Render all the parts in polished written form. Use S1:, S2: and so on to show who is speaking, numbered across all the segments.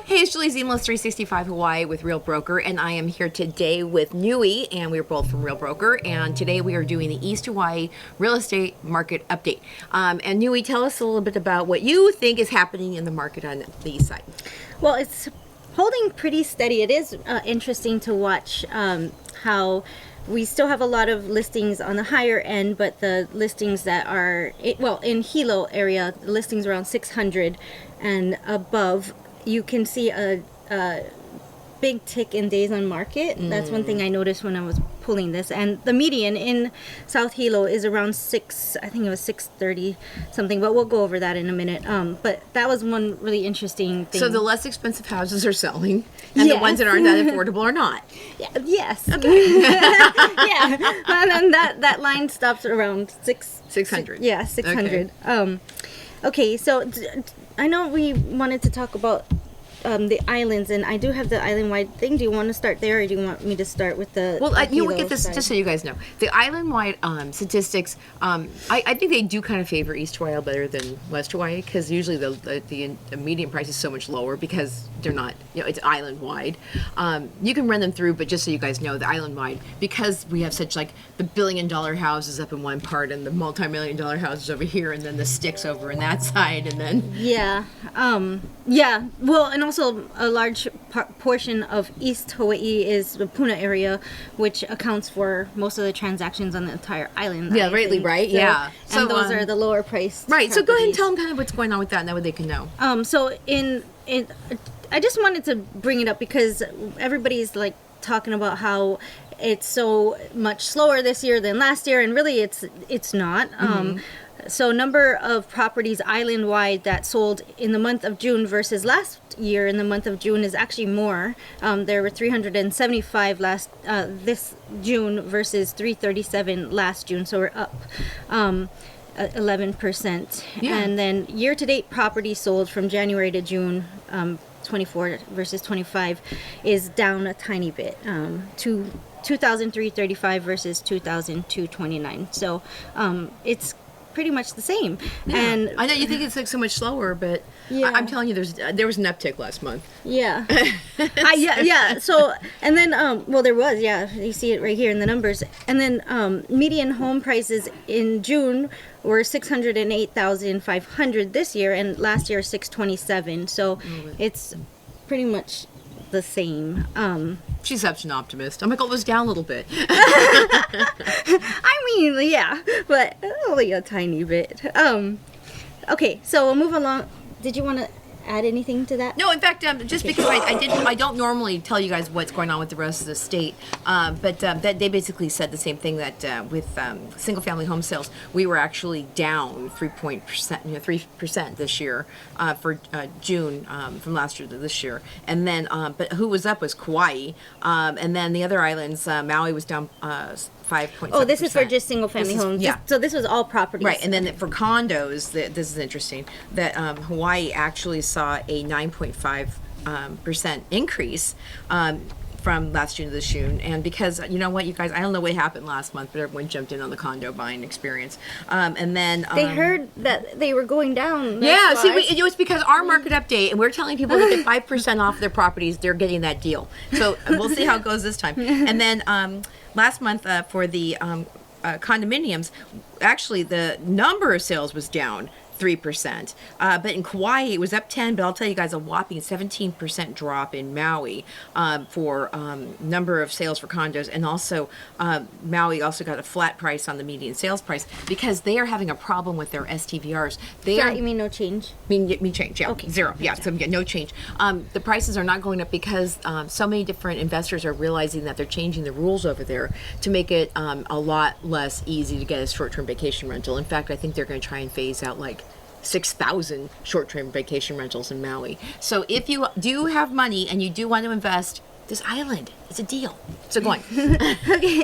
S1: Hey, it's Julie Ziemelis, 365 Hawaii with Real Broker, and I am here today with Newy, and we're both from Real Broker, and today we are doing the East Hawaii real estate market update. And Newy, tell us a little bit about what you think is happening in the market on the east side.
S2: Well, it's holding pretty steady. It is interesting to watch how we still have a lot of listings on the higher end, but the listings that are, in Hilo area, the listings around 600 and above, you can see a big tick in days on market. That's one thing I noticed when I was pulling this. And the median in South Hilo is around 630 something, but we'll go over that in a minute. But that was one really interesting thing.
S1: So the less expensive houses are selling, and the ones that aren't that affordable are not.
S2: Yeah, yes. Okay. Yeah. And then that line stops around 600. Yeah, 600. Okay, so I know we wanted to talk about the islands, and I do have the island-wide thing. Do you want to start there, or do you want me to start with the? Well,
S1: you will get this just so you guys know. The island-wide statistics. I think they do kind of favor East Hawaii better than West Hawaii, because usually the median price is so much lower because they're not. It's island-wide. You can run them through, but just so you guys know, the island-wide, because we have such like the billion-dollar houses up in one part and the multi-million-dollar houses over here, and then the sticks over in that side, and then
S2: well, and also a large portion of East Hawaii is the Puna area, which accounts for most of the transactions on the entire island.
S1: Yeah, rightly, right?
S2: So,
S1: yeah.
S2: And those are the lower priced.
S1: Right.
S2: Properties.
S1: So go ahead and tell them kind of what's going on with that, and that way they can know.
S2: So I just wanted to bring it up because everybody's like talking about how it's so much slower this year than last year, and really it's not. So number of properties island-wide that sold in the month of June versus last year in the month of June is actually more. There were 375 this June versus 337 last June, so we're up 11%. Yeah. And then year-to-date property sold from January to June 24 versus 25 is down a tiny bit to 2,335 versus 2,229. So it's pretty much the same.
S1: Yeah.
S2: And
S1: I know you think it's like so much slower, but I'm telling you, there was an uptick last month.
S2: Yeah. So, and then there was, you see it right here in the numbers. And then median home prices in June were 608,500 this year, and last year 627. So it's pretty much the same.
S1: She's such an optimist. I'm like, oh, it was down a little bit.
S2: I mean, yeah, but only a tiny bit. Okay, so we'll move along. Did you want to add anything to that?
S1: No, in fact, just because I don't normally tell you guys what's going on with the rest of the state, but that they basically said the same thing, that with single-family home sales, we were actually down 3% this year for June from last year to this year, and then but who was up was Kauai, and then the other islands, Maui was down 5.7%.
S2: Oh, this is for just single-family homes.
S1: Yeah.
S2: So this was all properties.
S1: Right, and then for condos, this is interesting, that Hawaii actually saw a 9.5% increase from last June to this June. And because, you know what, you guys, I don't know what happened last month, but everyone jumped in on the condo buying experience. And then...
S2: they heard that they were going down.
S1: Yeah, see, it was because our market update, and we're telling people to get 5% off their properties, they're getting that deal. So we'll see how it goes this time. And then last month for the condominiums, actually the number of sales was down 3%. But in Kauai, it was up 10, but I'll tell you guys a whopping 17% drop in Maui for number of sales for condos. And also, Maui also got a flat price on the median sales price because they are having a problem with their STVRs.
S2: You mean no change?
S1: Mean change, yeah.
S2: Okay.
S1: Zero, yeah, so no change. The prices are not going up because so many different investors are realizing that they're changing the rules over there to make it a lot less easy to get a short-term vacation rental. In fact, I think they're going to try and phase out like 6,000 short-term vacation rentals in Maui. So if you do have money and you do want to invest, this island is a deal. So go on.
S2: Okay.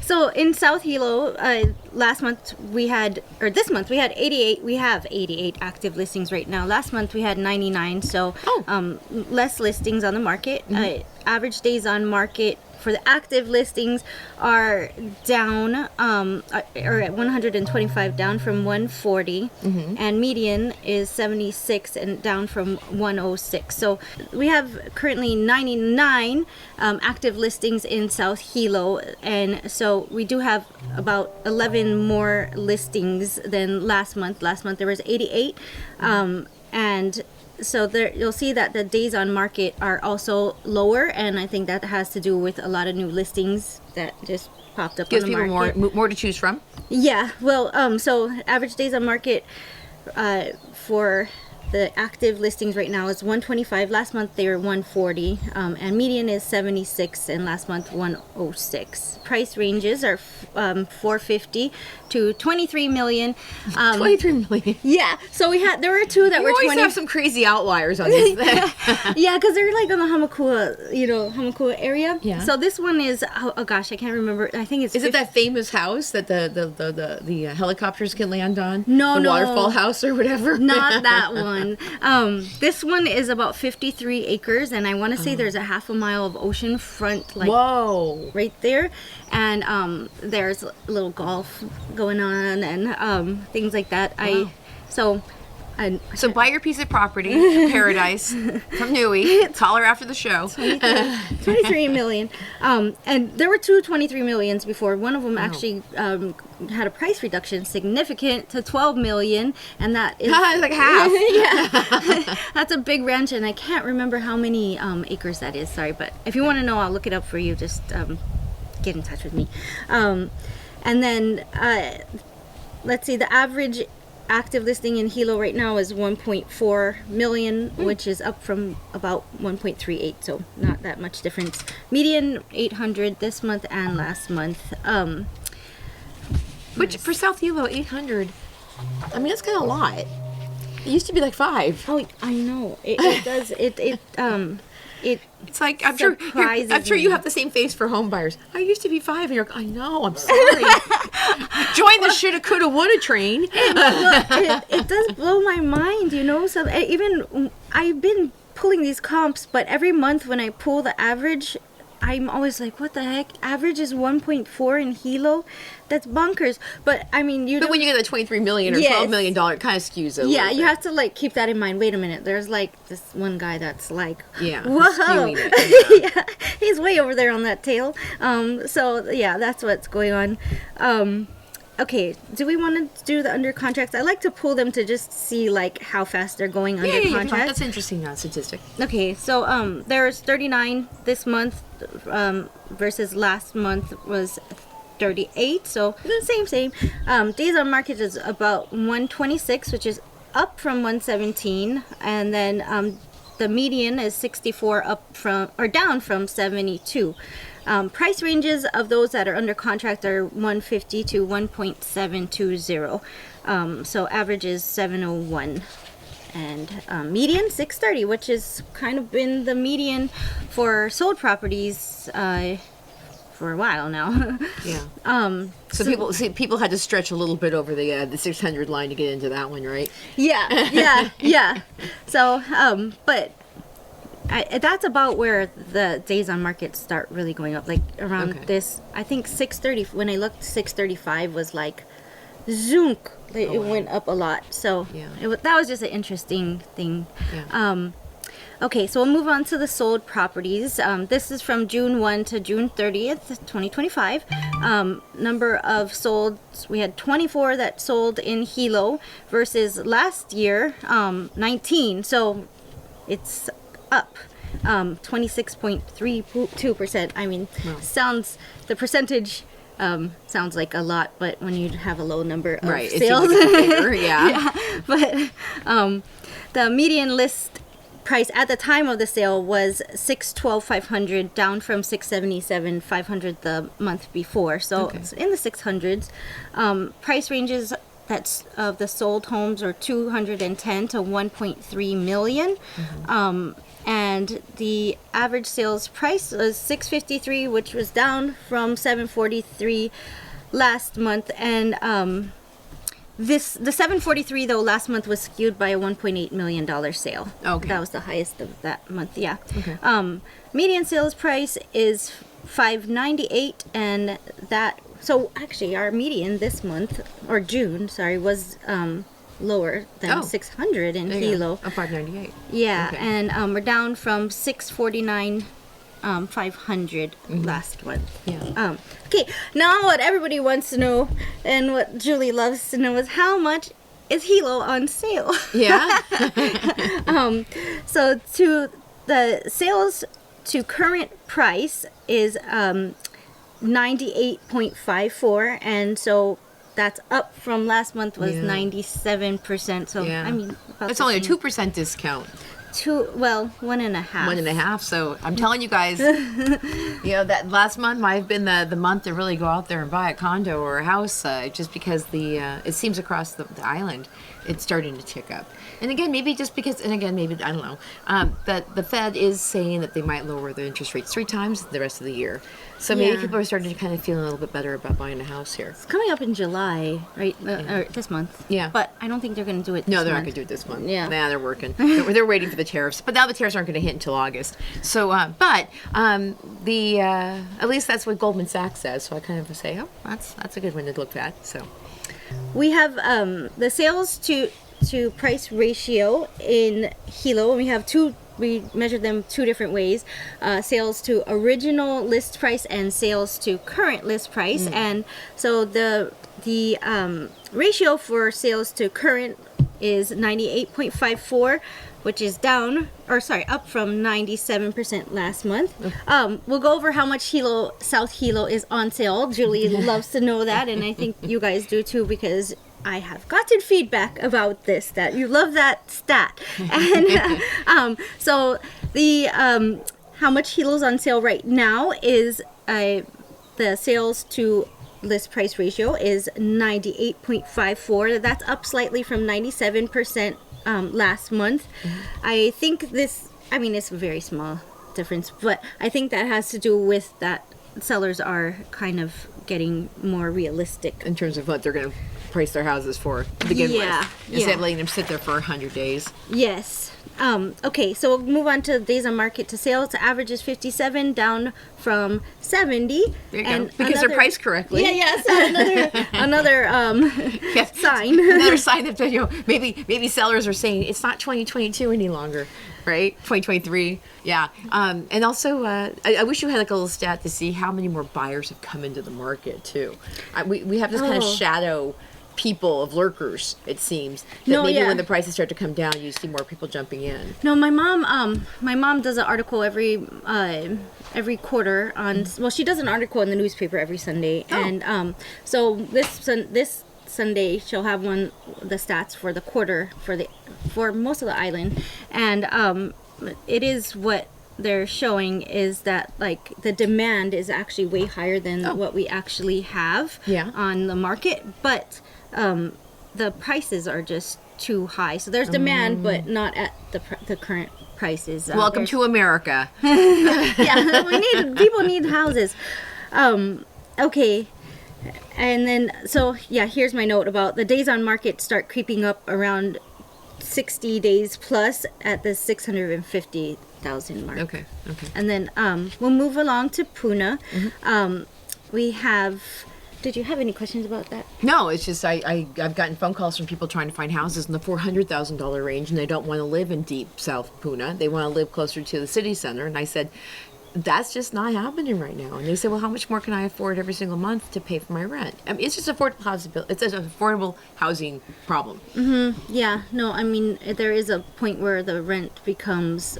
S2: So in South Hilo, this month we had 88. We have 88 active listings right now. Last month we had 99. So less listings on the market. Average days on market for the active listings are down, are at 125, down from 140, and median is 76 and down from 106. So we have currently 99 active listings in South Hilo, and so we do have about 11 more listings than last month. Last month there was 88, and so there you'll see that the days on market are also lower, and I think that has to do with a lot of new listings that just popped up
S1: Gives
S2: on the
S1: people
S2: market.
S1: more to choose from.
S2: Yeah, well, so average days on market for the active listings right now is 125. Last month they were 140, and median is 76, and last month 106. Price ranges are 450 to 23 million.
S1: 23 million.
S2: Yeah, so there were two that
S1: You
S2: were
S1: always
S2: 20.
S1: have some crazy outliers on this thing.
S2: Yeah, because they're like on the Hamakua area.
S1: Yeah.
S2: So this one is, oh gosh, I can't remember. I think it's
S1: Is it that famous house that the helicopters can land on?
S2: No,
S1: the
S2: no.
S1: waterfall house or whatever.
S2: Not that one. This one is about 53 acres, and I want to say there's a half a mile of ocean front, like
S1: Whoa.
S2: right there, and there's a little golf going on and things like that.
S1: Wow.
S2: So
S1: buy your piece of property, Paradise, from Newy. Call her after the show.
S2: 23 million. And there were two 23 millions before. One of them actually had a price reduction significant to 12 million, and that is
S1: It's like half.
S2: yeah. That's a big ranch, and I can't remember how many acres that is. Sorry, but if you want to know, I'll look it up for you. Just get in touch with me. And then let's see, the average active listing in Hilo right now is 1.4 million, which is up from about 1.38, so not that much difference. Median 800 this month and last month.
S1: Which for South Hilo, 800. I mean, that's kind of a lot. It used to be like 5.
S2: Oh, I know. It does.
S1: It's like I'm sure
S2: surprises
S1: you
S2: me.
S1: have the same face for home buyers. I used to be 5, and you're like, I know. I'm sorry. Join the shoulda, coulda, woulda train.
S2: It does blow my mind, So even I've been pulling these comps, but every month when I pull the average, I'm always like, what the heck? Average is 1.4 in Hilo? That's bonkers. But I mean,
S1: But when you get the 23 million or
S2: Yes.
S1: $12 million, it kind of skews it.
S2: yeah, you have to like keep that in mind. Wait a minute, there's like this one guy that's like,
S1: Yeah,
S2: whoa,
S1: skewing it,
S2: yeah, he's way over there on that tail. So yeah, that's what's going on. Okay, do we want to do the under contracts? I like to pull them to just see like how fast they're going under contract.
S1: That's interesting statistic.
S2: Okay, so there's 39 this month versus last month was 38, so same. Days on market is about 126, which is up from 117, and then the median is 64, down from 72. Price ranges of those that are under contract are 150 to 1.720. So average is 701. And median 630, which has kind of been the median for sold properties for a while now.
S1: Yeah. So people had to stretch a little bit over the 600 line to get into that one, right?
S2: Yeah. So, but that's about where the days on market start really going up, like around this. I think 630. When I looked, 635 was like zoonk. It went up a lot. So
S1: Yeah.
S2: that was just an interesting thing.
S1: Yeah.
S2: Okay, so we'll move on to the sold properties. This is from June 1 to June 30th, 2025. Number of sold, we had 24 that sold in Hilo versus last year, 19. So it's up 26.32%. I mean, the percentage sounds like a lot, but when you have a low number of
S1: Right.
S2: sales,
S1: It seems like a bigger, yeah.
S2: But the median list price at the time of the sale was $612,500, down from $677,500 the month before. So it's in the 600s. Price ranges that's of the sold homes are 210 to 1.3 million. And the average sales price was $653, which was down from $743 last month. And the 743 though last month was skewed by a $1.8 million sale.
S1: Okay.
S2: That was the highest of that month. Yeah.
S1: Okay.
S2: Median sales price is $598, and that, so actually our median this month, or June, sorry, was lower than 600 in Hilo.
S1: Oh, 598.
S2: Yeah,
S1: Okay.
S2: and we're down from 649 500 last month.
S1: Yeah.
S2: Okay, now what everybody wants to know and what Julie loves to know is how much is Hilo on sale?
S1: Yeah.
S2: So to the sales to current price is 98.54, and so that's up from last month was 97%. So
S1: Yeah.
S2: I mean, about
S1: It's
S2: the
S1: only a
S2: same.
S1: 2% discount.
S2: 1.5.
S1: 1.5. So I'm telling you guys, that last month might have been the month to really go out there and buy a condo or a house, just because it seems across the island it's starting to tick up. And again, maybe just because, and again, maybe, I don't know, that the Fed is saying that they might lower the interest rates 3 times the rest of the year. So maybe
S2: Yeah.
S1: people are starting to kind of feel a little bit better about buying a house here.
S2: It's coming up in July, right? Or this month.
S1: Yeah.
S2: But I don't think they're going to do it.
S1: No,
S2: this
S1: they're not
S2: month.
S1: going to do it this month.
S2: Yeah.
S1: Nah, they're working. They're waiting for the tariffs. But now the tariffs aren't going to hit until August. So, at least that's what Goldman Sachs says. So I kind of say, oh, that's a good one to look at. So,
S2: We have the sales to price ratio in Hilo, and we have we measure them 2 different ways: sales to original list price and sales to current list price. And so the ratio for sales to current is 98.54, which is up from 97% last month. We'll go over how much South Hilo is on sale. Julie loves to know that, and I think you guys do too, because I have gotten feedback about this, that you love that stat. And so the how much Hilo's on sale right now is the sales to list price ratio is 98.54. That's up slightly from 97% last month. I think it's a very small difference, but I think that has to do with that sellers are kind of getting more realistic.
S1: in terms of what they're going to price their houses for to begin with, instead of letting them sit there for 100 days.
S2: Yes. Okay, so we'll move on to days on market to sales. The average is 57, down from 70.
S1: There you go. Because they're priced correctly.
S2: Yeah, so another
S1: Yes.
S2: sign.
S1: Another sign that maybe sellers are saying it's not 2022 any longer, right? 2023. Yeah. And also, I wish you had like a little stat to see how many more buyers have come into the market too. We have this kind of shadow people of lurkers, it seems, that when the prices start to come down, you see more people jumping in.
S2: No, my mom does an article every quarter on. Well, she does an article in the newspaper every Sunday, and so this Sunday she'll have the stats for the quarter for most of the island, and it is what they're showing is that like the demand is actually way higher than what we actually have on the market, but the prices are just too high. So there's demand, but not at the current prices.
S1: Welcome to America.
S2: Yeah, people need houses. Okay. And then, here's my note about the days on market start creeping up around 60 days plus at the 650,000 mark.
S1: Okay.
S2: And then we'll move along to Puna. We have. Did you have any questions about that?
S1: No, it's just I've gotten phone calls from people trying to find houses in the $400,000 range, and they don't want to live in deep South Puna. They want to live closer to the city center. And I said, that's just not happening right now. And they said, well, how much more can I afford every single month to pay for my rent? I mean, it's just it's an affordable housing problem.
S2: Yeah, no, I mean, there is a point where the rent becomes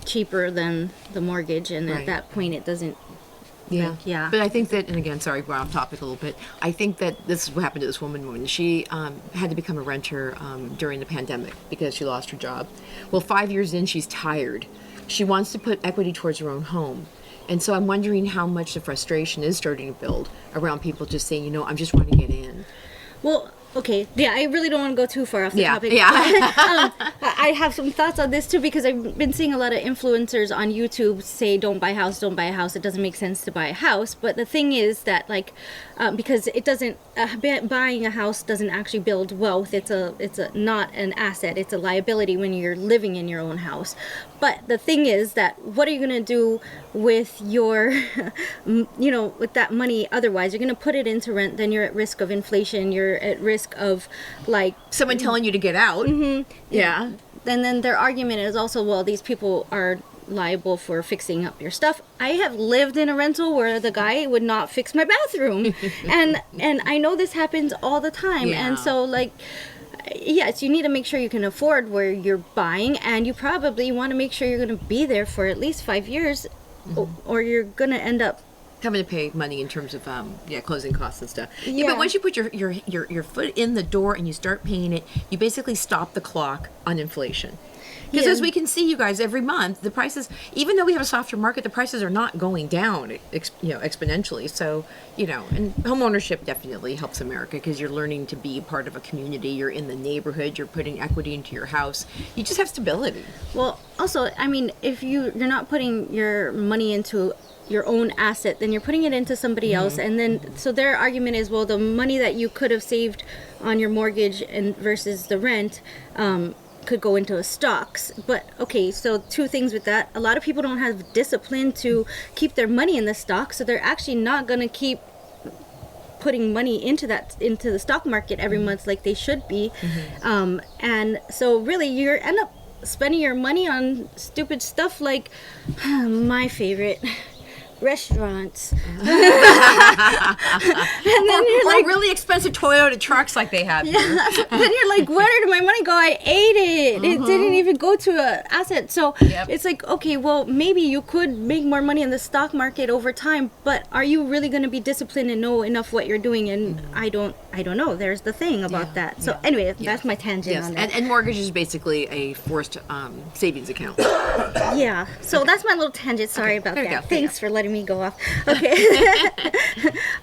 S2: cheaper than the mortgage, and at that point it doesn't. Yeah.
S1: But I think that, and again, sorry, we're off topic a little bit. I think that this is what happened to this woman when she had to become a renter during the pandemic because she lost her job. Well, 5 years in, she's tired. She wants to put equity towards her own home. And so I'm wondering how much the frustration is starting to build around people just saying, I'm just wanting to get in.
S2: Well, okay. Yeah, I really don't want to go too far off the topic.
S1: Yeah.
S2: I have some thoughts on this too, because I've been seeing a lot of influencers on YouTube say, don't buy a house, don't buy a house. It doesn't make sense to buy a house. But the thing is that, like, because it doesn't, buying a house doesn't actually build wealth. It's not an asset. It's a liability when you're living in your own house. But the thing is that, what are you going to do with your, with that money otherwise? You're going to put it into rent, then you're at risk of inflation. You're at risk of, like...
S1: Someone telling you to get out.
S2: Mm-hmm.
S1: Yeah.
S2: And then their argument is also, well, these people are liable for fixing up your stuff. I have lived in a rental where the guy would not fix my bathroom. and I know this happens all the time.
S1: Yeah.
S2: And so, like... Yes, you need to make sure you can afford where you're buying, and you probably want to make sure you're going to be there for at least 5 years, or you're going to end up
S1: having to pay money in terms of closing costs and stuff.
S2: Yeah.
S1: But once you put your foot in the door and you start paying it, you basically stop the clock on inflation. Because as we can see, you guys, every month, the prices, even though we have a softer market, the prices are not going down, exponentially. So, and home ownership definitely helps America, because you're learning to be part of a community. You're in the neighborhood. You're putting equity into your house. You just have stability.
S2: Well, also, I mean, if you're not putting your money into your own asset, then you're putting it into somebody else, and then so their argument is, well, the money that you could have saved on your mortgage and versus the rent could go into stocks. But okay, so two things with that. A lot of people don't have discipline to keep their money in the stock, so they're actually not going to keep putting money into the stock market every month like they should be. And so really you end up spending your money on stupid stuff like my favorite, restaurants. And then you're like,
S1: really expensive Toyota trucks like they have here.
S2: Then you're like, where did my money go? I ate it. It didn't even go to an asset. So it's like, okay, well, maybe you could make more money in the stock market over time, but are you really going to be disciplined and know enough what you're doing? And I don't know. There's the thing about that. So anyway, that's my tangent on that.
S1: And mortgage is basically a forced savings account.
S2: Yeah. So that's my little tangent. Sorry about that. Thanks for letting me go off. Okay.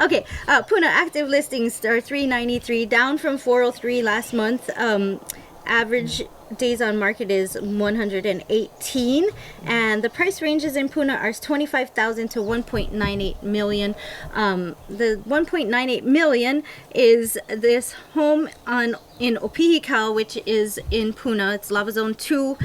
S2: Okay. Puna active listings are 393, down from 403 last month. Average days on market is 118, and the price ranges in Puna are 25,000 to 1.98 million. The 1.98 million is this home in Opihikau, which is in Puna. It's Lava Zone 2.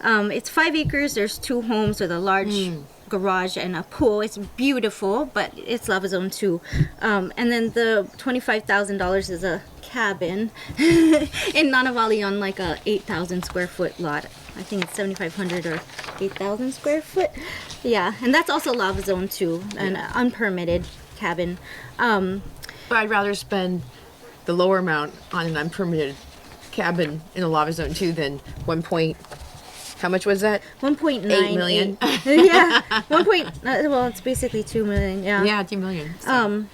S2: It's 5 acres. There's 2 homes with a large garage and a pool. It's beautiful, but it's Lava Zone 2. And then the $25,000 is a cabin in Nanavali on like a 8,000 square foot lot. I think it's 7,500 or 8,000 square foot. Yeah, and that's also Lava Zone 2, an unpermitted cabin.
S1: But I'd rather spend the lower amount on an unpermitted cabin in a Lava Zone 2 than how much was that?
S2: 1.9
S1: million.
S2: Yeah, well, it's basically 2 million. Yeah.
S1: Yeah, 2 million. So.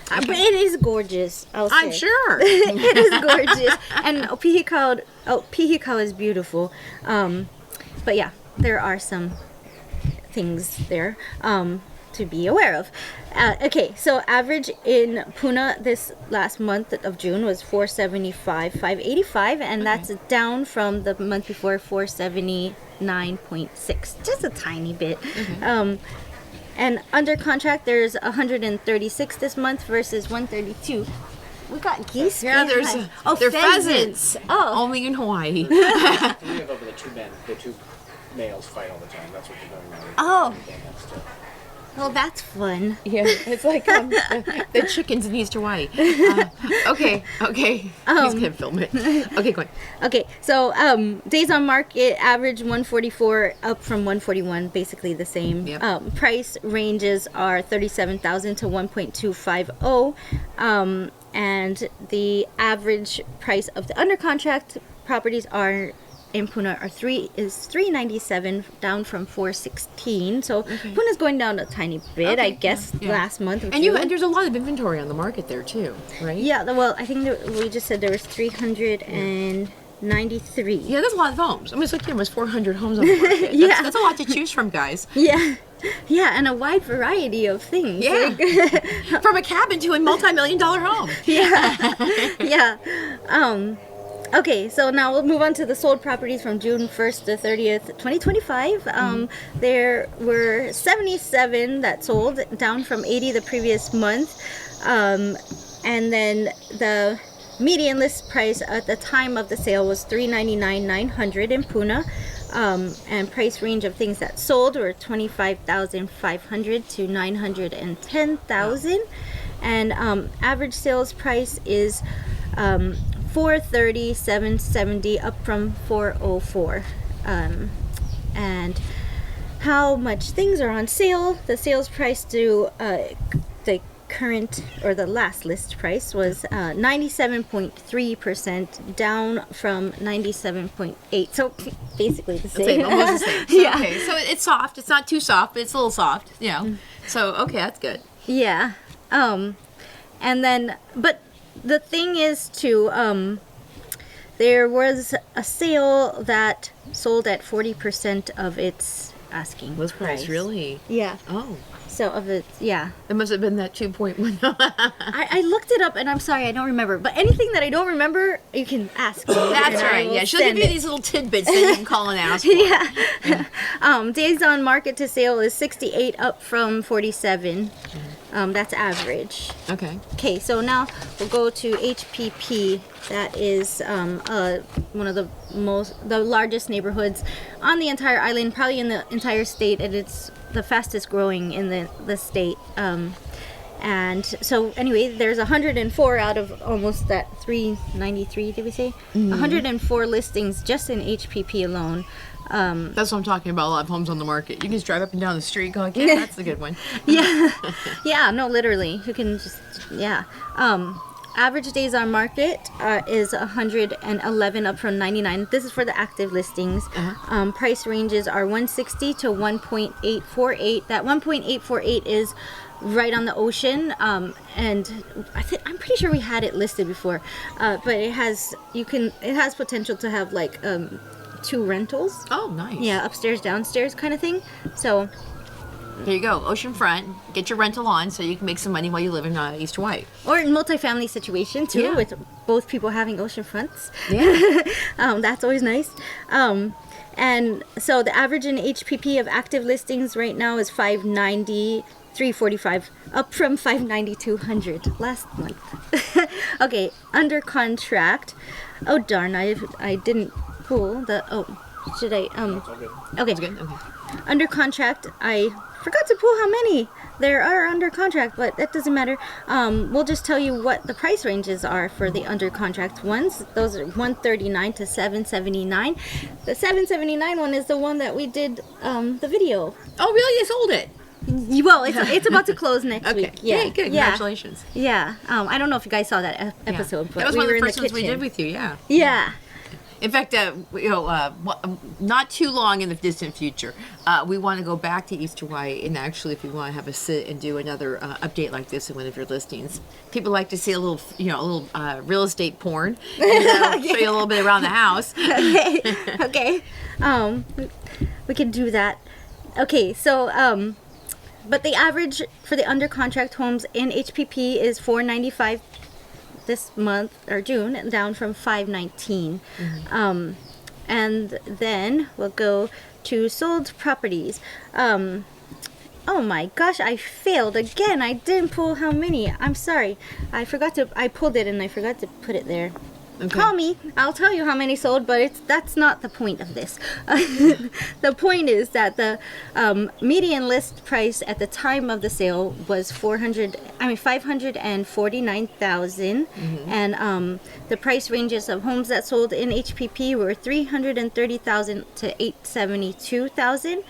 S2: But it is gorgeous.
S1: I'm sure.
S2: It is gorgeous, and Opihikau is beautiful. But yeah, there are some things there to be aware of. Okay, so average in Puna this last month of June was 585, and that's down from the month before, 479.6, just a tiny bit. And under contract, there's 136 this month versus 132. We got geese.
S1: Yeah, they're pheasants.
S2: Oh,
S1: only in Hawaii.
S3: We have over the two males fight all the time. That's what they're doing now.
S2: Oh. Well, that's fun.
S1: Yeah, it's like the chickens in East Hawaii. Okay. He's gonna film it. Okay, go on.
S2: Okay, so days on market average 144, up from 141, basically the same.
S1: Yep.
S2: Price ranges are 37,000 to 1.250, and the average price of the under contract properties in Puna is 397, down from 416. So Puna's going down a tiny bit, I guess, last month.
S1: And there's a lot of inventory on the market there too, right?
S2: Yeah. Well, I think we just said there was 393.
S1: Yeah, that's a lot of homes. I mean, it's like almost 400 homes on the market. That's a lot to choose from, guys.
S2: Yeah. Yeah, and a wide variety of things.
S1: Yeah. From a cabin to a multi-million-dollar home.
S2: Yeah. Yeah. Okay, so now we'll move on to the sold properties from June 1st to 30th, 2025. There were 77 that sold, down from 80 the previous month. And then the median list price at the time of the sale was $399,900 in Puna. And price range of things that sold were $25,500 to $910,000. And average sales price is $430,770, up from $404. And how much things are on sale? The sales price to the current or the last list price was 97.3%, down from 97.8. So basically the same.
S1: Almost the same. So,
S2: Yeah.
S1: Okay, so it's soft. It's not too soft, but it's a little soft. So okay, that's good.
S2: Yeah. And then, but the thing is too, there was a sale that sold at 40% of its asking
S1: List price, really?
S2: Yeah.
S1: Oh,
S2: So of it, yeah.
S1: it must have been that 2.1.
S2: I looked it up and I'm sorry, I don't remember. But anything that I don't remember, you can ask me.
S1: That's
S2: and I
S1: right.
S2: will
S1: Yeah, she'll give
S2: send
S1: you
S2: it.
S1: these little tidbits that you can call and ask for.
S2: Yeah. Days on market to sale is 68, up from 47. That's average.
S1: Okay.
S2: Okay, so now we'll go to HPP. That is one of the largest neighborhoods on the entire island, probably in the entire state, and it's the fastest growing in the state. And so anyway, there's 104 out of almost that 393, did we say? 104 listings just in HPP alone.
S1: That's what I'm talking about. A lot of homes on the market. You can just drive up and down the street, go, yeah, that's a good one.
S2: Yeah, no, literally. You can just, yeah. Average days on market is 111, up from 99. This is for the active listings. Price ranges are 160 to 1.848. That 1.848 is right on the ocean, and I'm pretty sure we had it listed before, but it has potential to have like 2 rentals.
S1: Oh, nice.
S2: Yeah, upstairs, downstairs kind of thing. So
S1: There you go. Oceanfront. Get your rental on so you can make some money while you live in East Hawaii.
S2: or in multifamily situation too,
S1: Yeah.
S2: with both people having ocean fronts.
S1: Yeah.
S2: That's always nice. And so the average in HPP of active listings right now is 590, 345, up from 590,200 last month. Okay, under contract. Oh darn, I didn't pull the. Oh, should I?
S3: It's all good.
S2: Okay.
S1: Good? Okay.
S2: Under contract, I forgot to pull how many there are under contract, but that doesn't matter. We'll just tell you what the price ranges are for the under contract ones. Those are 139 to 779. The 779 one is the one that we did the video.
S1: Oh, really? They sold it?
S2: Well, it's about to close next
S1: Okay.
S2: week. Yeah,
S1: Yay, good.
S2: Yeah.
S1: Congratulations.
S2: Yeah. I don't know if you guys saw that episode, but
S1: That was
S2: we
S1: one
S2: were
S1: of the
S2: in
S1: first ones we
S2: kitchen.
S1: did with you, yeah.
S2: Yeah.
S1: In fact, not too long in the distant future, we want to go back to East Hawaii, and actually, if we want to have a sit and do another update like this in one of your listings, people like to see a little real estate porn, and show you a little bit around the house.
S2: Okay. We can do that. Okay, so but the average for the under contract homes in HPP is $495 this month, or June, down from $519. And then we'll go to sold properties. Oh my gosh, I failed again. I didn't pull how many. I'm sorry. I pulled it and I forgot to put it there.
S1: Okay.
S2: Call me. I'll tell you how many sold, but that's not the point of this. The point is that the median list price at the time of the sale was $549,000, and the price ranges of homes that sold in HPP were $330,000 to $872,000.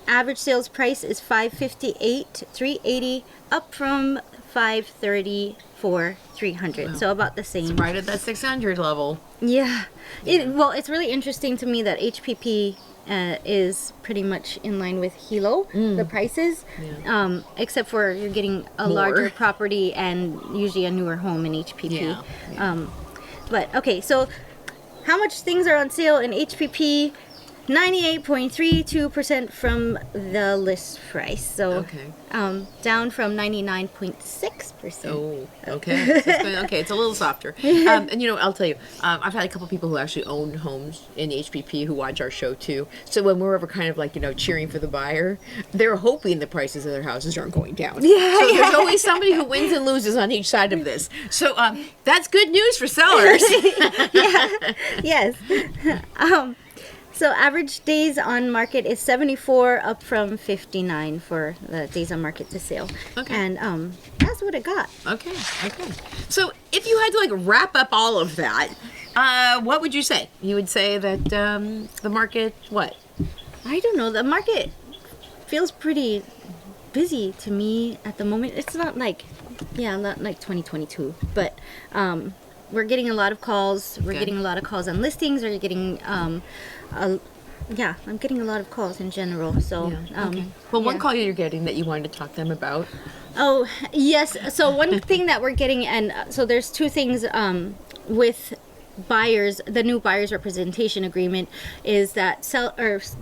S2: Average sales price is $558,000 $380,000, up from $534,000 $300,000. So about the same.
S1: It's right at that 600 level.
S2: Yeah. It's really interesting to me that HPP is pretty much in line with Hilo, the prices, except for you're getting a larger property and usually a newer home in HPP.
S1: Yeah.
S2: But okay, so how much things are on sale in HPP 98.32% from the list price. So
S1: Okay.
S2: down from 99.6%.
S1: Oh, okay. So it's a little softer. And I'll tell you, I've had a couple people who actually own homes in HPP who watch our show too. So when we're ever kind of like, cheering for the buyer, they're hoping the prices of their houses aren't going down.
S2: Yeah,
S1: so there's always somebody who wins and loses on each side of this. So that's good news for sellers.
S2: Yes. So average days on market is 74, up from 59 for the days on market to sale.
S1: Okay.
S2: And that's what it got.
S1: Okay. So if you had to wrap up all of that, what would you say? You would say that the market, what?
S2: I don't know. The market feels pretty busy to me at the moment. It's not like 2022, but we're getting a lot of calls. We're getting a lot of calls on listings. We're getting I'm getting a lot of calls in general. So
S1: Well, one call you're getting that you wanted to talk to them about.
S2: Oh, yes. So one thing that we're getting, and so there's two things with buyers, the new buyers representation agreement, is that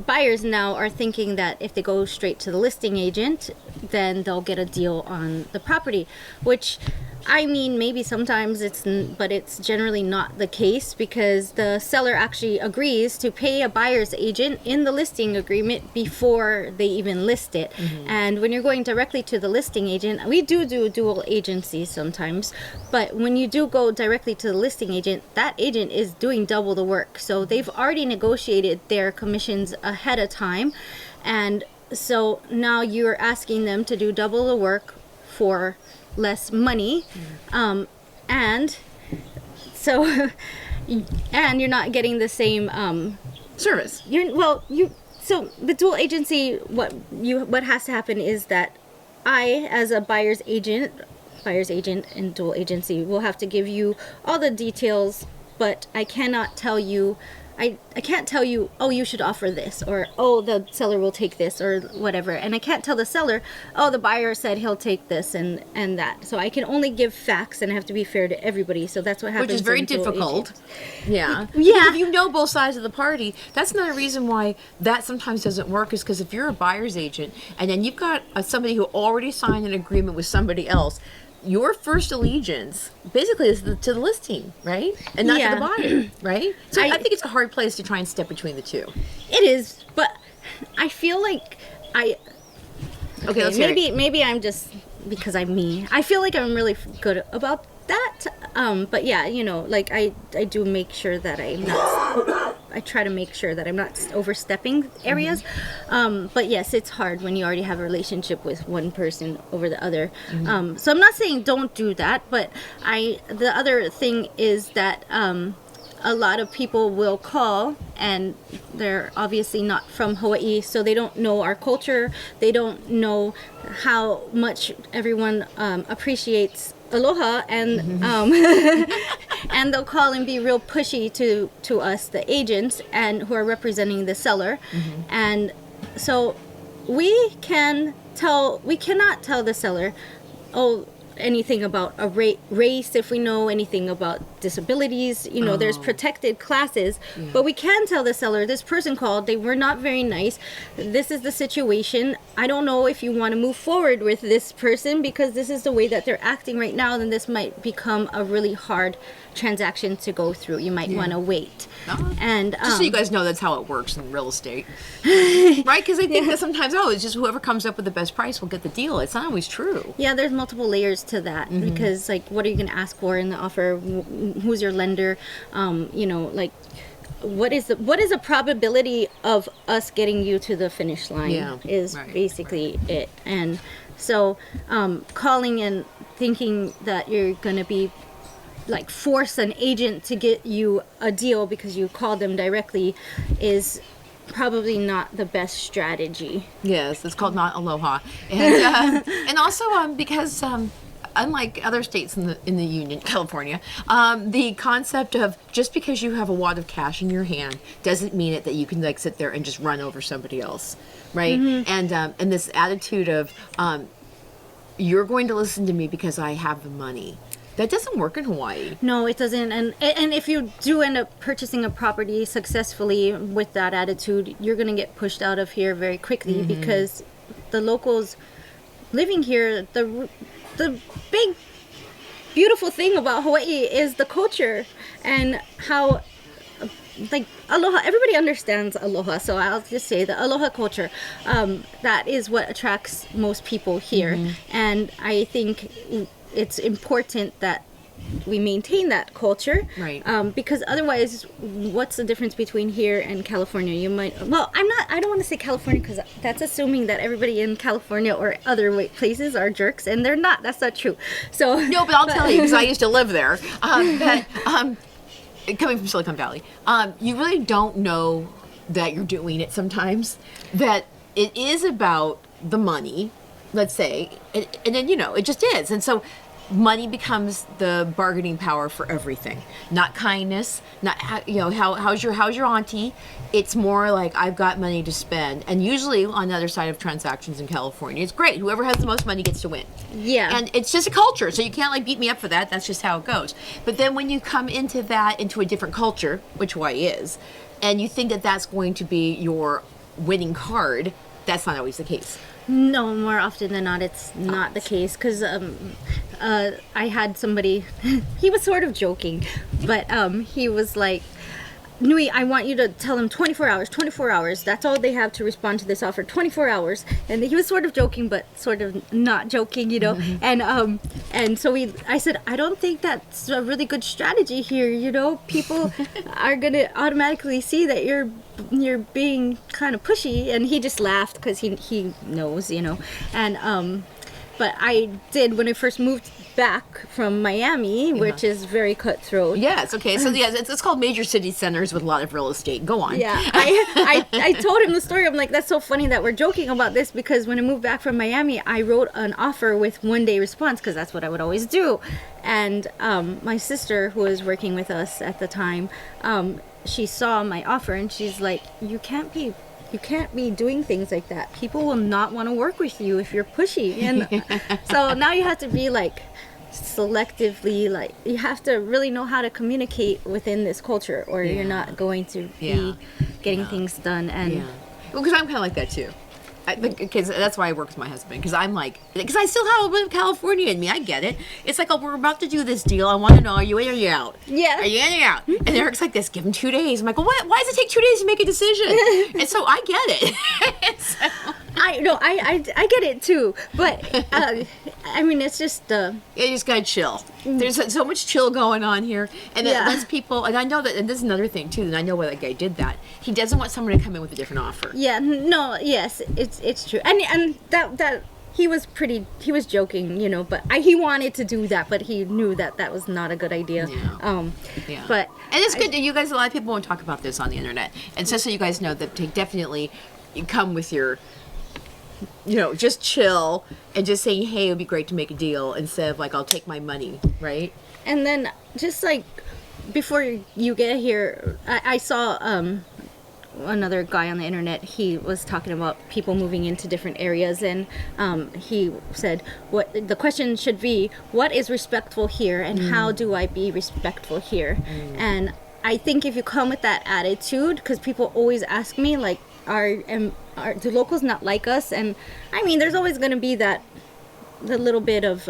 S2: buyers now are thinking that if they go straight to the listing agent, then they'll get a deal on the property, which I mean, maybe sometimes but it's generally not the case, because the seller actually agrees to pay a buyer's agent in the listing agreement before they even list it. And when you're going directly to the listing agent, we do dual agency sometimes, but when you do go directly to the listing agent, that agent is doing double the work. So they've already negotiated their commissions ahead of time, and so now you're asking them to do double the work for less money, and so and you're not getting the same
S1: Service.
S2: So the dual agency, what has to happen is that I, as a buyer's agent and dual agency, will have to give you all the details, but I cannot tell you. I can't tell you, oh, you should offer this, or, oh, the seller will take this, or whatever. And I can't tell the seller, oh, the buyer said he'll take this and that. So I can only give facts, and I have to be fair to everybody. So that's what happens.
S1: Which is very
S2: in dual
S1: difficult.
S2: agents.
S1: Yeah.
S2: Yeah.
S1: Because if you know both sides of the party, that's another reason why that sometimes doesn't work, is because if you're a buyer's agent and then you've got somebody who already signed an agreement with somebody else, your first allegiance basically is to the listing, right? And not to the buyer, right? So I think it's a hard place to try and step between the two.
S2: It is, but I feel like
S1: Okay, let's hear it.
S2: maybe I'm just, because I'm me. I feel like I'm really good about that. But yeah, I do make sure that I try to make sure that I'm not overstepping areas. But yes, it's hard when you already have a relationship with one person over the other. So I'm not saying don't do that, but the other thing is that a lot of people will call, and they're obviously not from Hawaii, so they don't know our culture. They don't know how much everyone appreciates Aloha, and and they'll call and be real pushy to us, the agents, and who are representing the seller. And so we cannot tell the seller, oh, anything about a race, if we know anything about disabilities, there's protected classes, but we can tell the seller, this person called, they were not very nice, this is the situation, I don't know if you want to move forward with this person because this is the way that they're acting right now, then this might become a really hard transaction to go through. You might want to wait. And
S1: just so you guys know, that's how it works in real estate, right? Because I think that sometimes, it's just whoever comes up with the best price will get the deal. It's not always true.
S2: Yeah, there's multiple layers to that, because what are you going to ask for in the offer? Who's your lender? What is the probability of us getting you to the finish line is basically it. And so calling and thinking that you're going to be force an agent to get you a deal because you called them directly is probably not the best strategy.
S1: Yes, it's called not Aloha. And and also because unlike other states in the Union, California, the concept of just because you have a wad of cash in your hand doesn't mean that you can sit there and just run over somebody else, right? And this attitude of you're going to listen to me because I have the money. That doesn't work in Hawaii.
S2: No, it doesn't. And if you do end up purchasing a property successfully with that attitude, you're going to get pushed out of here very quickly because the locals living here, the big beautiful thing about Hawaii is the culture and how like aloha, everybody understands aloha, so I'll just say the aloha culture, that is what attracts most people here. And I think it's important that we maintain that culture,
S1: Right.
S2: Because otherwise, what's the difference between here and California? You might, well, I don't want to say California because that's assuming that everybody in California or other places are jerks, and they're not. That's not true. So
S1: No, but I'll tell you, because I used to live there, that coming from Silicon Valley, you really don't know that you're doing it sometimes, that it is about the money, let's say, and then, you know, it just is. And so money becomes the bargaining power for everything, not kindness, not, you know, how's your auntie. It's more like, I've got money to spend. And usually on the other side of transactions in California, it's great. Whoever has the most money gets to win.
S2: yeah,
S1: And it's just a culture, so you can't like beat me up for that. That's just how it goes. But then when you come into a different culture, which Hawaii is, and you think that that's going to be your winning card, that's not always the case.
S2: no, more often than not, it's not the case. Because I had somebody, he was sort of joking, but he was like, Newy, I want you to tell them 24 hours, 24 hours. That's all they have to respond to this offer, 24 hours. And he was sort of joking, but sort of not joking, you know. And so I said, I don't think that's a really good strategy here, you know. People are going to automatically see that you're being kind of pushy. And he just laughed because he knows, you know. And but I did when I first moved back from Miami, which is very cutthroat.
S1: Yes, okay. So yeah, it's called major city centers with a lot of real estate. Go on.
S2: Yeah, I told him the story. I'm like, that's so funny that we're joking about this because when I moved back from Miami, I wrote an offer with 1-day response because that's what I would always do. And my sister, who was working with us at the time, she saw my offer and she's like, you can't be doing things like that. People will not want to work with you if you're pushy. And so now you have to be like selectively, like you have to really know how to communicate within this culture or you're not going to be getting things done. And
S1: well, because I'm kind of like that too. Because that's why I work with my husband. Because I'm like, because I still have a bit of California in me. I get it. It's like, oh, we're about to do this deal. I want to know, are you in or are you out?
S2: Yeah.
S1: Are you in or you out? And Eric's like this, give him 2 days. I'm like, well, what? Why does it take 2 days to make a decision? And so I get it. So,
S2: I get it too. But I mean, it's just
S1: you just gotta chill. There's so much chill going on here, and it lets people. And I know that. And this is another thing too. And I know why that guy did that. He doesn't want someone to come in with a different offer.
S2: yeah, no, yes, it's true. And that he was joking, you know, but he wanted to do that, but he knew that was not a good idea.
S1: Yeah.
S2: But
S1: and it's good that you guys. A lot of people won't talk about this on the internet, and so you guys know that they definitely come with your. You know, just chill and just saying, hey, it would be great to make a deal instead of like, I'll take my money, right?
S2: And then just like before you get here, I saw another guy on the internet. He was talking about people moving into different areas, and he said, "What the question should be: what is respectful here, and how do I be respectful here?" And I think if you come with that attitude, because people always ask me like, do locals not like us? And I mean, there's always going to be the little bit of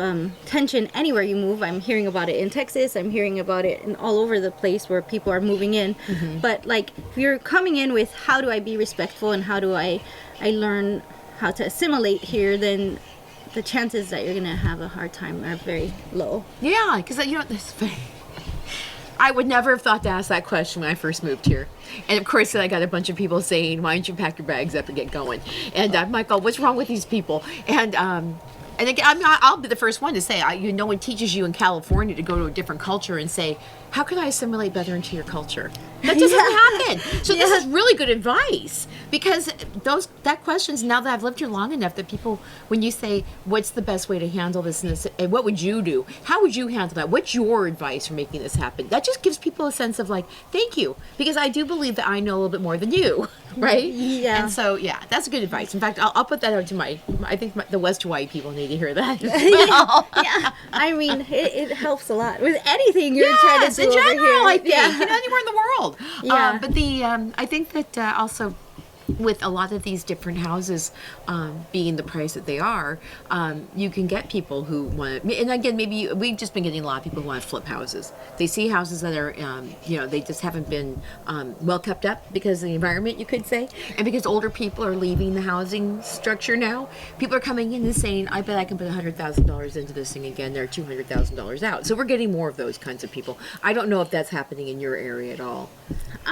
S2: tension anywhere you move. I'm hearing about it in Texas. I'm hearing about it all over the place where people are moving in. But like, if you're coming in with how do I be respectful and how do I learn how to assimilate here, then the chances that you're going to have a hard time are very low.
S1: Yeah, because you know, I would never have thought to ask that question when I first moved here. And of course, then I got a bunch of people saying, why don't you pack your bags up and get going? And I'm like, oh, what's wrong with these people? And again, I'll be the first one to say, no one teaches you in California to go to a different culture and say, how can I assimilate better into your culture? That doesn't happen. So this is really good advice, because that questions, now that I've lived here long enough, that people, when you say, what's the best way to handle this, and what would you do? How would you handle that? What's your advice for making this happen? That just gives people a sense of like, thank you, because I do believe that I know a little bit more than you, right?
S2: Yeah.
S1: And so, yeah, that's good advice. In fact, I'll put that out to I think the West Hawaii people need to hear that as well.
S2: Yeah, I mean, it helps a lot with anything you're trying to do
S1: in
S2: over
S1: general,
S2: here.
S1: I think, anywhere in the world.
S2: Yeah.
S1: But I think that also, with a lot of these different houses being the price that they are, you can get people who want to, and again, maybe we've just been getting a lot of people who want to flip houses. They see houses that are, they just haven't been well kept up because of the environment, you could say, and because older people are leaving the housing structure now. People are coming in and saying, I bet I can put $100,000 into this thing again. They're $200,000 out. So we're getting more of those kinds of people. I don't know if that's happening in your area at all.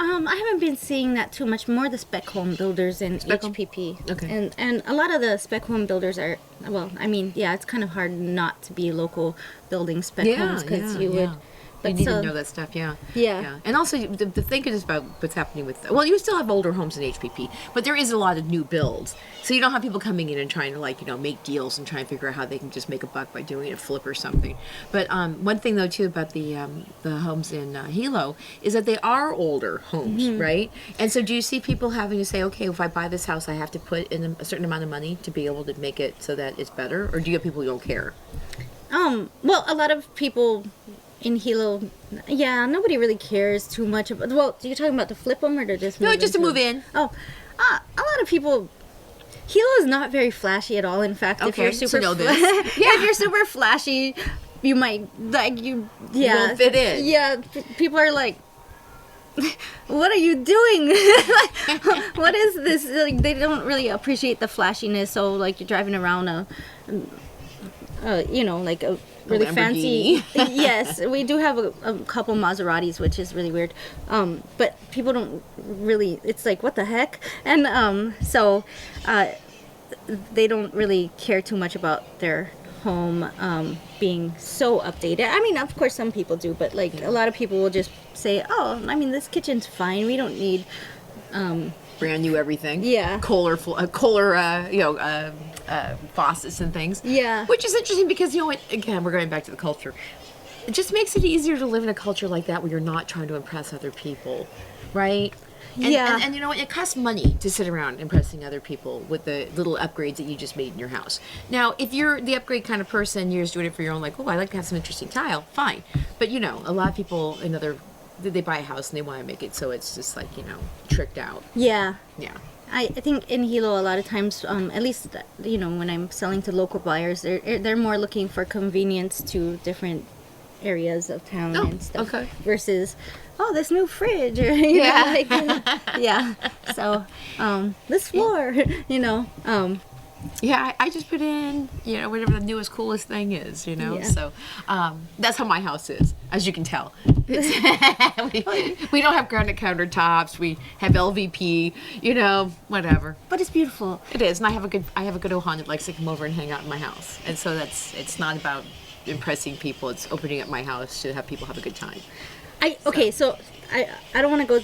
S2: I haven't been seeing that too much. More the spec home builders and
S1: Spec home?
S2: HPP.
S1: Okay.
S2: And a lot of the spec home builders are, well, I mean, yeah, it's kind of hard not to be local building spec homes because you would.
S1: You need to know that stuff, yeah.
S2: Yeah.
S1: And also, the thing is about what's happening with, well, you still have older homes in HPP, but there is a lot of new builds. So you don't have people coming in and trying to, make deals and try and figure out how they can just make a buck by doing a flip or something. But one thing, though, too, about the homes in Hilo is that they are older homes, right? And so do you see people having to say, okay, if I buy this house, I have to put in a certain amount of money to be able to make it so that it's better? Or do you have people who don't care?
S2: Well, a lot of people in Hilo, nobody really cares too much about. Well, are you talking about to flip them or to just move?
S1: No, just to move in.
S2: Oh, a lot of people. Hilo is not very flashy at all. In fact, if you're super, if you're super flashy, you might you
S1: won't fit in.
S2: Yeah, people are like, what are you doing? What is this? Like, they don't really appreciate the flashiness. So like you're driving around a really fancy. Yes, we do have a couple Maseratis, which is really weird. But people don't really. It's like, what the heck? And so they don't really care too much about their home being so updated. I mean, of course, some people do, but like a lot of people will just say, "Oh, I mean, this kitchen's fine. We don't need."
S1: Brand new everything.
S2: Yeah.
S1: Kohler faucets and things.
S2: Yeah.
S1: Which is interesting because, again, we're going back to the culture. It just makes it easier to live in a culture like that where you're not trying to impress other people, right? And,
S2: Yeah.
S1: And you know what? It costs money to sit around impressing other people with the little upgrades that you just made in your house. Now, if you're the upgrade kind of person, you're just doing it for your own, like, oh, I like to have some interesting tile, fine. But, a lot of people, they buy a house and they want to make it so it's just like, tricked out.
S2: Yeah.
S1: Yeah.
S2: I think in Hilo a lot of times, at least when I'm selling to local buyers, they're more looking for convenience to different areas of town and stuff.
S1: Okay.
S2: Versus, this new fridge, or So this floor,
S1: Yeah, I just put in, whatever the newest, coolest thing is,
S2: Yeah.
S1: So that's how my house is, as you can tell. We don't have granite countertops. We have LVP, whatever.
S2: But it's beautiful.
S1: It is, and I have a good Ohana that likes to come over and hang out in my house. And so it's not about impressing people. It's opening up my house to have people have a good time.
S2: So I don't want to go.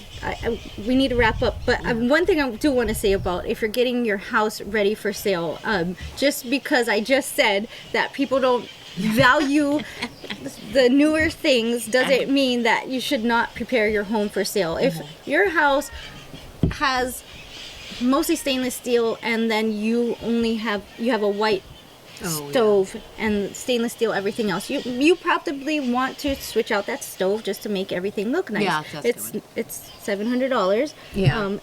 S2: We need to wrap up, but one thing I do want to say about if you're getting your house ready for sale, just because I just said that people don't value the newer things doesn't mean that you should not prepare your home for sale. If your house has mostly stainless steel and then you have a white stove and stainless steel, everything else, you probably want to switch out that stove just to make everything look nice.
S1: Yeah,
S2: it's $700.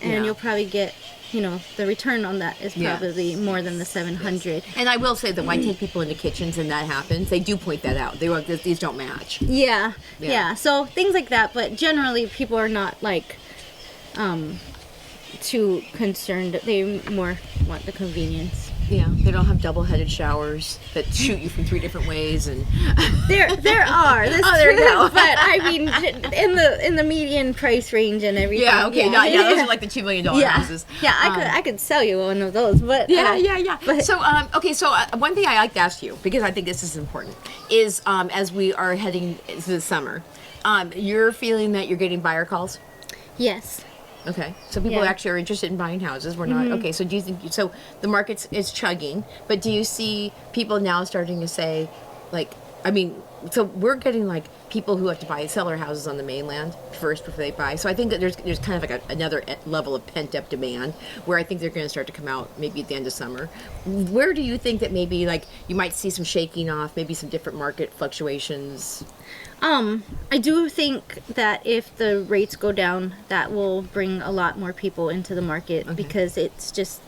S2: And you'll probably get the return on that is probably more than the $700.
S1: And I will say that when I take people into kitchens and that happens, they do point that out. They were like, these don't match.
S2: Yeah. So things like that, but generally people are not like too concerned. They more want the convenience.
S1: Yeah, they don't have double-headed showers that shoot you from 3 different ways, and
S2: there are.
S1: There you go.
S2: But I mean, in the median price range and everything.
S1: Yeah, okay, those are like the $2 million houses.
S2: Yeah, I could sell you one of those, but
S1: yeah.
S2: But,
S1: So one thing I like to ask you, because I think this is important, is as we are heading into the summer, You're feeling that you're getting buyer calls?
S2: Yes.
S1: Okay, so people
S2: Yeah.
S1: actually are interested in buying houses. We're not okay. So do you think so? The market is chugging, but do you see people now starting to say, like, I mean, so we're getting like people who have to sell their houses on the mainland first before they buy. So I think that there's kind of like another level of pent up demand where I think they're going to start to come out maybe at the end of summer. Where do you think that maybe like you might see some shaking off, maybe some different market fluctuations?
S2: I do think that if the rates go down, that will bring a lot more people into the market because it's just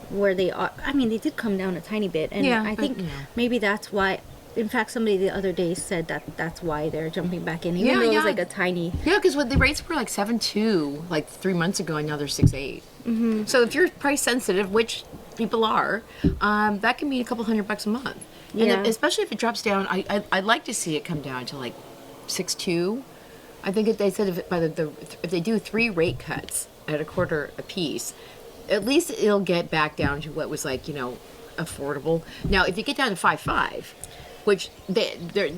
S2: where they are. I mean, they did come down a tiny bit, and I think maybe that's why. In fact, somebody the other day said that that's why they're jumping back in, even though it was like a tiny.
S1: Yeah, because when the rates were like 7.2 like 3 months ago, and now they're 6.8. Mm-hmm. So if you're price sensitive, which people are, that can mean a couple $100 a month. And
S2: Yeah.
S1: especially if it drops down, I'd like to see it come down to like 6.2. I think if they said if they do 3 rate cuts at a quarter a piece, at least it'll get back down to what was like, affordable. Now, if you get down to 5.5, which they're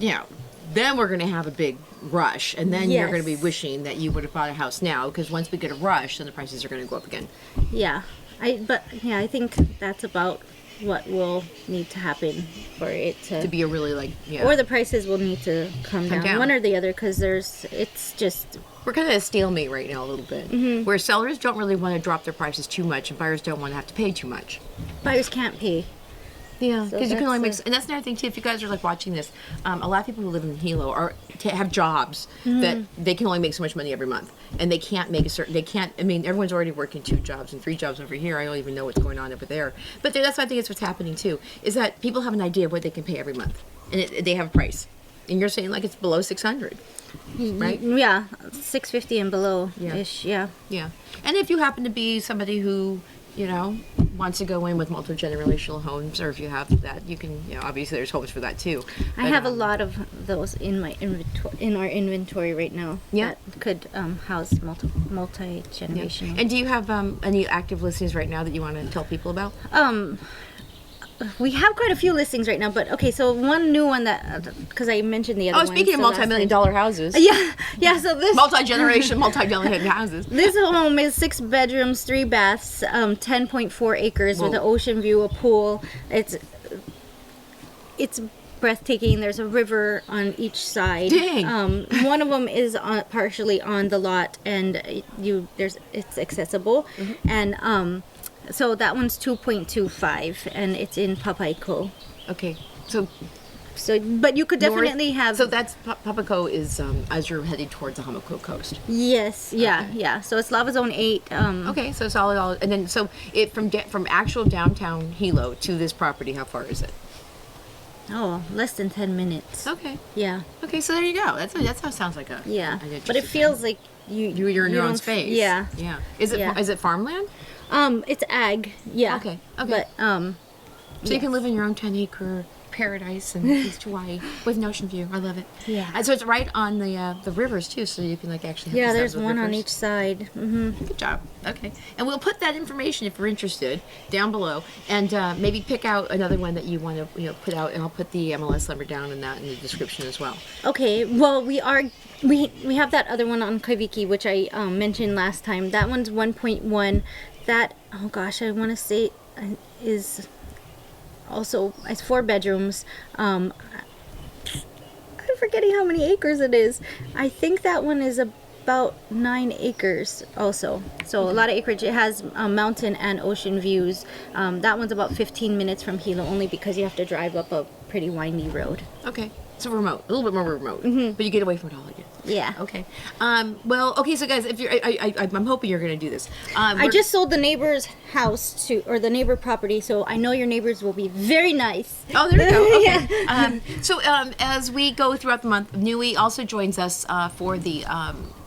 S1: then we're going to have a big rush, and then you're going to be
S2: Yes.
S1: wishing that you would have bought a house now, because once we get a rush, then the prices are going to go up again.
S2: Yeah, I think that's about what will need to happen for it
S1: To be a really like
S2: or the prices will need to come down, one or the other, because it's just
S1: we're kind of at a stalemate right now a little bit, where sellers don't really want to drop their prices too much, and buyers don't want to have to pay too much.
S2: buyers can't pay.
S1: Yeah,
S2: So
S1: because you can only make,
S2: that's
S1: and that's another thing too. If you guys are like watching this, a lot of people who live in Hilo have jobs that they can only make so much money every month, and they can't make a certain. They can't. I mean, everyone's already working 2 jobs and 3 jobs over here. I don't even know what's going on over there. But that's what I think is what's happening too. Is that people have an idea of what they can pay every month, and they have a price. And you're saying like it's below 600, right?
S2: Yeah, 650 and below ish. Yeah.
S1: Yeah. And if you happen to be somebody who, wants to go in with multi-generational homes, or if you have that, you can, obviously there's homes for that too.
S2: I have a lot of those in my in our inventory right now.
S1: Yeah.
S2: That could house multi-generational.
S1: And do you have any active listings right now that you want to tell people about?
S2: We have quite a few listings right now, but okay, so one new one that, because I mentioned the other one.
S1: Oh, speaking of
S2: so
S1: multi-million-dollar houses.
S2: Yeah, so this
S1: Multi-million houses.
S2: this home is 6 bedrooms, 3 baths, 10.4 acres with an ocean view, a pool. It's breathtaking. There's a river on each side.
S1: Dang.
S2: One of them is partially on the lot, and it's accessible, and so that one's 2.25, and it's in Papaico.
S1: Okay. So
S2: But you could definitely have.
S1: So that's Papaco is as you're heading towards the Hamako coast.
S2: Yes. Yeah. So it's Lava Zone 8.
S1: Okay, so solid, and then so it from actual downtown Hilo to this property, how far is it?
S2: Oh, less than 10 minutes.
S1: Okay.
S2: Yeah.
S1: Okay, so there you go. That's how it sounds like a
S2: Yeah.
S1: an
S2: But it feels like
S1: you're in your own
S2: don't-
S1: space.
S2: Yeah.
S1: Yeah. Is it
S2: Yeah.
S1: is it farmland?
S2: It's ag. Yeah.
S1: Okay.
S2: But
S1: So you can live in your own 10-acre paradise in East Hawaii with an ocean view. I love it.
S2: Yeah.
S1: And so it's right on the rivers too, so you can like actually. Have
S2: yeah,
S1: the
S2: there's
S1: sounds of
S2: one on
S1: rivers.
S2: each side. Mm-hmm.
S1: Good job. Okay. And we'll put that information if you're interested down below, and maybe pick out another one that you want to put out, and I'll put the MLS number down in the description as well.
S2: Okay. Well, we have that other one on Kaiviki, which I mentioned last time. That one's 1.1. That, oh gosh, I want to say is also, it's 4 bedrooms. I'm forgetting how many acres it is. I think that one is about 9 acres also. So a lot of acreage. It has mountain and ocean views. That one's about 15 minutes from Hilo, only because you have to drive up a pretty windy road.
S1: Okay. So remote, a little bit more remote, but you get away from it all again.
S2: Yeah.
S1: Okay. Okay. So guys, if you're, I'm hoping you're going to do this.
S2: I just sold the neighbor's house or the neighbor property, so I know your neighbors will be very nice.
S1: Oh, there you go. Okay.
S2: Yeah.
S1: As we go throughout the month, Newy also joins us for the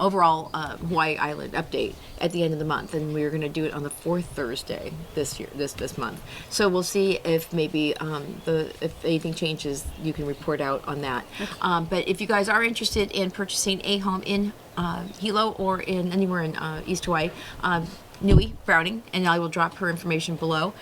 S1: overall Hawaii Island update at the end of the month, and we're going to do it on the 4th Thursday this month. So we'll see if maybe if anything changes, you can report out on that. Okay. But if you guys are interested in purchasing a home in Hilo or in anywhere in East Hawaii, Newy Browning, and I will drop her information below.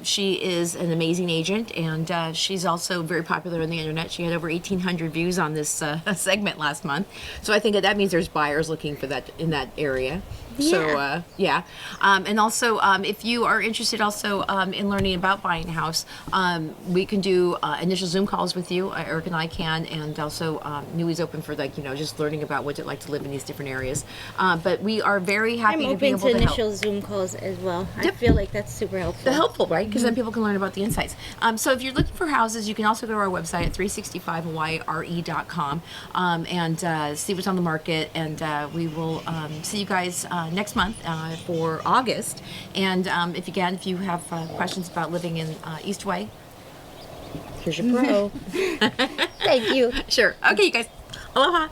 S1: She is an amazing agent, and she's also very popular on the internet. She had over 1,800 views on this segment last month, so I think that means there's buyers looking for that in that area. So yeah, and also if you are interested also in learning about buying a house, we can do initial Zoom calls with you. Eric and I can, and also Newy's open for just learning about what it's like to live in these different areas. But we are very happy
S2: I'm
S1: to be
S2: open
S1: able
S2: to
S1: to help.
S2: initial Zoom calls as well. I
S1: Yep.
S2: feel like that's super helpful.
S1: Helpful, right? Because then people can learn about the insights. So if you're looking for houses, you can also go to our website at 365hawaiire.com and see what's on the market. And we will see you guys next month for August. And if you have questions about living in East Hawaii, here's your pro.
S2: Thank you.
S1: Sure. Okay, you guys. Aloha.